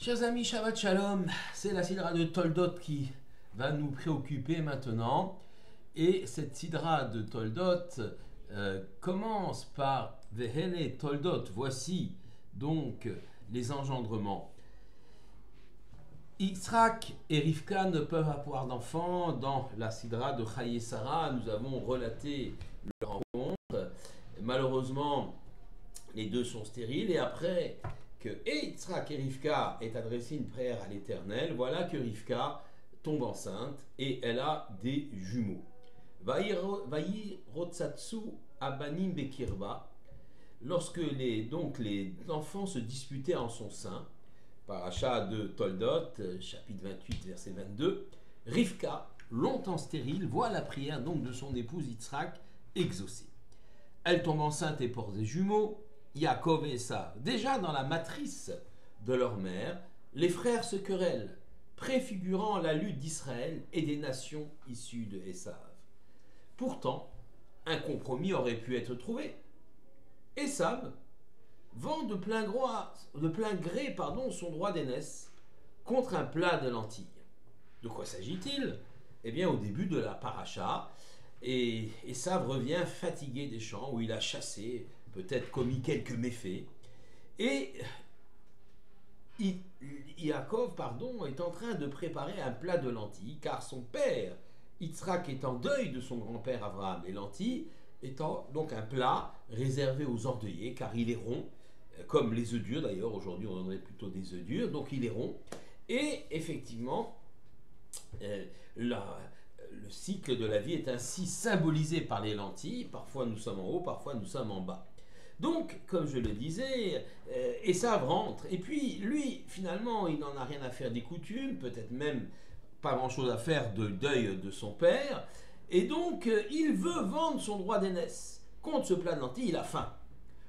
Chers amis, Shabbat Shalom, c'est la sidra de Toldot qui va nous préoccuper maintenant. Et cette sidra de Toldot commence par Vehele Toldot. Voici donc les engendrements. Yitzhak et Rivka ne peuvent avoir d'enfants. Dans la sidra de Chaye Sarah, nous avons relaté leur rencontre. Malheureusement, les deux sont stériles. Et après que Yitzhak et Rivka aient adressé une prière à l'Éternel, voilà que Rivka tombe enceinte et elle a des jumeaux. Vayi rotsatsu abanim bekirba. Lorsque les enfants se disputaient en son sein, paracha de Toldot, chapitre 28, verset 22, Rivka, longtemps stérile, voit la prière donc de son épouse Yitzhak exaucée. Elle tombe enceinte et porte des jumeaux, Yaakov et Esav. Déjà dans la matrice de leur mère, les frères se querellent, préfigurant la lutte d'Israël et des nations issues de Esav. Pourtant, un compromis aurait pu être trouvé. Esav vend de plein gré son droit d'aînesse contre un plat de lentilles. De quoi s'agit-il ? Eh bien, au début de la paracha, et Esav revient fatigué des champs où il a chassé, peut-être commis quelques méfaits, et Yaakov est en train de préparer un plat de lentilles, car son père, Yitzhak, est en deuil de son grand-père Abraham. Les lentilles étant donc un plat réservé aux orgueillés, car il est rond, comme les œufs durs d'ailleurs, aujourd'hui on donnerait plutôt des œufs durs, donc il est rond, et effectivement, le cycle de la vie est ainsi symbolisé par les lentilles, parfois nous sommes en haut, parfois nous sommes en bas. Donc, comme je le disais, Esav rentre, et puis lui, finalement, il n'en a rien à faire des coutumes, peut-être même pas grand-chose à faire de deuil de son père, et donc il veut vendre son droit d'aînesse. Contre ce plat de lentilles, il a faim.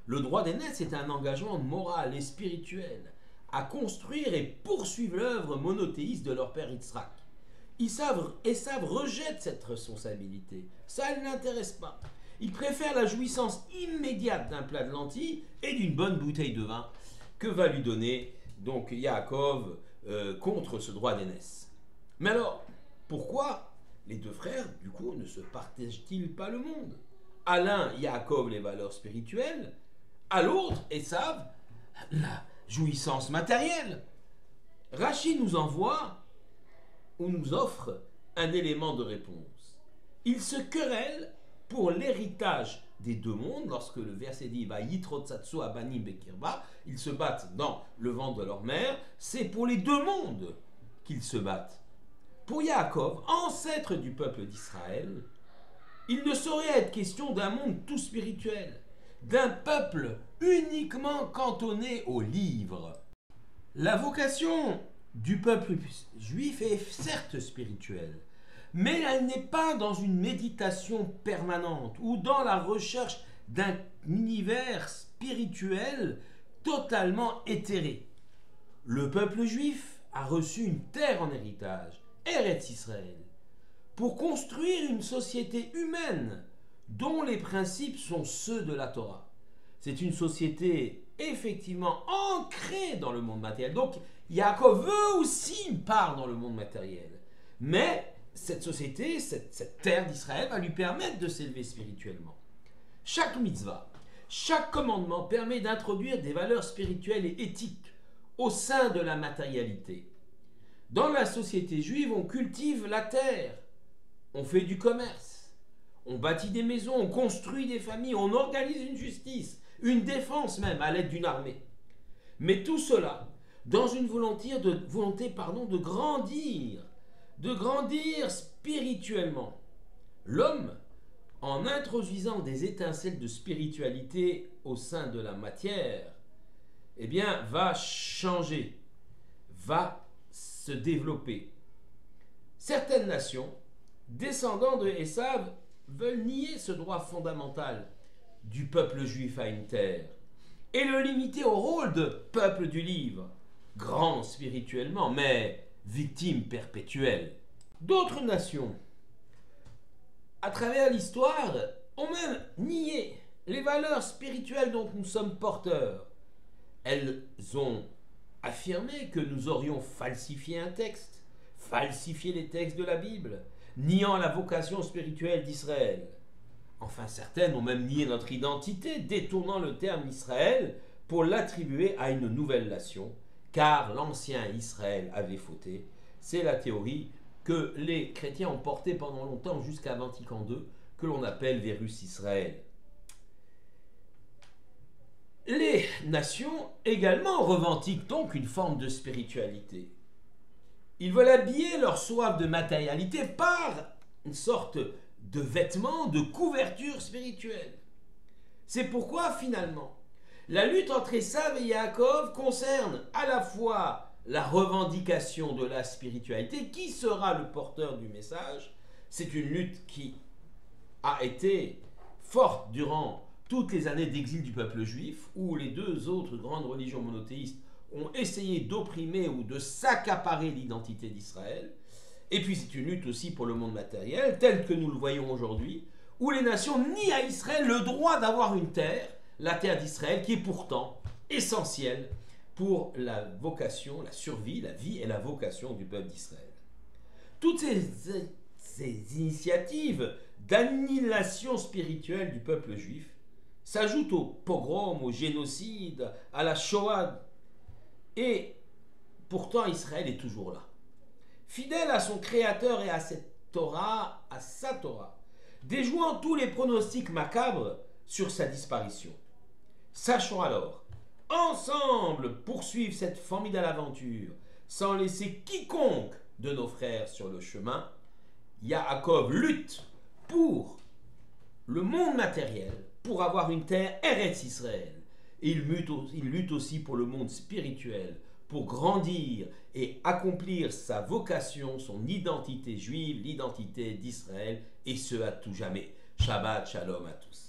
Le droit d'aînesse est un engagement moral et spirituel à construire et poursuivre l'œuvre monothéiste de leur père Yitzhak. Esav rejette cette responsabilité, ça ne l'intéresse pas. Il préfère la jouissance immédiate d'un plat de lentilles et d'une bonne bouteille de vin que va lui donner donc Yaakov contre ce droit d'aînesse. Mais alors, pourquoi les deux frères, du coup, ne se partagent-ils pas le monde ? À l'un, Yaakov les valeurs spirituelles, à l'autre, Esav, la jouissance matérielle. Rachi nous envoie ou nous offre un élément de réponse. Ils se querellent pour l'héritage des deux mondes, lorsque le verset dit va yitrotsatsu abanim bekirba, ils se battent dans le ventre de leur mère, c'est pour les deux mondes qu'ils se battent. Pour Yaakov, ancêtre du peuple d'Israël, il ne saurait être question d'un monde tout spirituel, d'un peuple uniquement cantonné au livre. La vocation du peuple juif est certes spirituelle, mais elle n'est pas dans une méditation permanente ou dans la recherche d'un univers spirituel totalement éthéré. Le peuple juif a reçu une terre en héritage, Eretz Israël, pour construire une société humaine dont les principes sont ceux de la Torah. C'est une société effectivement ancrée dans le monde matériel. Donc Yaakov veut aussi une part dans le monde matériel. Mais cette société, cette terre d'Israël va lui permettre de s'élever spirituellement. Chaque mitzvah, chaque commandement permet d'introduire des valeurs spirituelles et éthiques au sein de la matérialité. Dans la société juive, on cultive la terre, on fait du commerce, on bâtit des maisons, on construit des familles, on organise une justice, une défense même à l'aide d'une armée. Mais tout cela dans une volonté de grandir spirituellement. L'homme, en introduisant des étincelles de spiritualité au sein de la matière, eh bien, va changer, va se développer. Certaines nations, descendants de Esav, veulent nier ce droit fondamental du peuple juif à une terre et le limiter au rôle de peuple du livre, grand spirituellement, mais victime perpétuelle. D'autres nations, à travers l'histoire, ont même nié les valeurs spirituelles dont nous sommes porteurs. Elles ont affirmer que nous aurions falsifié un texte, falsifié les textes de la Bible, niant la vocation spirituelle d'Israël. Enfin, certaines ont même nié notre identité, détournant le terme Israël pour l'attribuer à une nouvelle nation, car l'ancien Israël avait fauté. C'est la théorie que les chrétiens ont portée pendant longtemps jusqu'à Vatican II, que l'on appelle Vérus Israël. Les nations également revendiquent donc une forme de spiritualité. Ils veulent habiller leur soif de matérialité par une sorte de vêtements, de couverture spirituelle. C'est pourquoi finalement, la lutte entre Esav et Yaakov concerne à la fois la revendication de la spiritualité, qui sera le porteur du message. C'est une lutte qui a été forte durant toutes les années d'exil du peuple juif, où les deux autres grandes religions monothéistes ont essayé d'opprimer ou de s'accaparer l'identité d'Israël. Et puis c'est une lutte aussi pour le monde matériel, tel que nous le voyons aujourd'hui, où les nations nient à Israël le droit d'avoir une terre, la terre d'Israël, qui est pourtant essentielle pour la vocation, la survie, la vie et la vocation du peuple d'Israël. Toutes ces initiatives d'annihilation spirituelle du peuple juif s'ajoutent au pogrom, au génocide, à la Shoah. Et pourtant Israël est toujours là. Fidèle à son créateur et à cette Torah, à sa Torah, déjouant tous les pronostics macabres sur sa disparition. Sachons alors, ensemble, poursuivre cette formidable aventure, sans laisser quiconque de nos frères sur le chemin. Yaakov lutte pour le monde matériel, pour avoir une terre Eretz Israël. Et il lutte aussi pour le monde spirituel, pour grandir et accomplir sa vocation, son identité juive, l'identité d'Israël, et ce à tout jamais. Shabbat Shalom à tous.